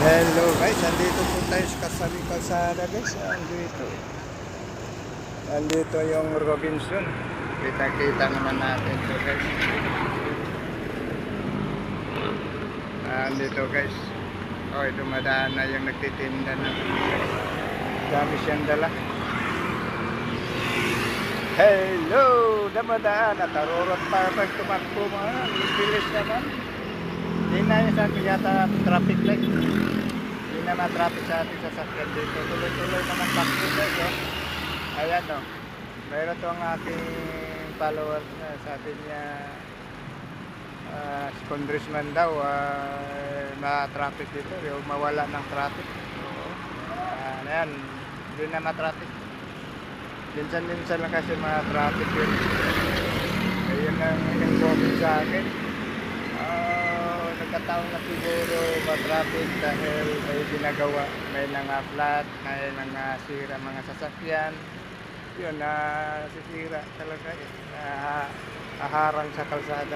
Hello guys, andito po tayo sa Kasabi Kalsada guys. Andito yung Robinson. Kita-kita naman natin ito guys. Andito guys. Oh, dumadaan na yung nagtitinda na. Dami siyang dala. Hello! Dumadaan at arurot pa pag tumakbo mga. Bilis naman. Hindi na yung sabi yata traffic light. Hindi na ma-traffic sa ating sasakyan dito. Tuloy-tuloy naman takbo guys. Oh. Ayan o. Mayroon itong aking followers na sabi niya congressman daw ma-traffic dito. Yung mawala ng traffic. Ayan. Hindi na ma-traffic. Minsan-minsan lang kasi ma-traffic yun. Ayun ang comment sa akin. Nagkataon na siguro ma-traffic dahil may ginagawa, may nanga-flat, may nanga-sira mga sasakyan. Yun, nasisira talaga aharang sa kalsada.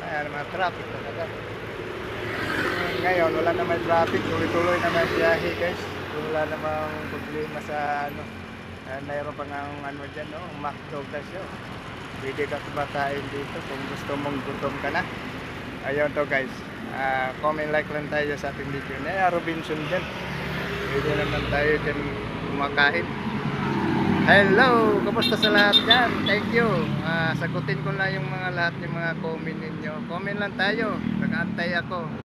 Ayan, mga traffic talaga. Ngayon, wala naman traffic, tuloy-tuloy naman biyahe guys. Wala namang problema sa ano. Mayroon pa nga dyan, no? McDo guys yun. Pwede ka kumakain dito kung gusto mong gutom ka na. Ayun to guys. Comment like lang tayo sa ating video. Robinson dyan. Pwede naman tayo dyan kumakain. Hello! Kamusta sa lahat dyan? Thank you. Sagutin ko na yung mga lahat ng mga comment ninyo. Comment lang tayo. Nag-aantay ako.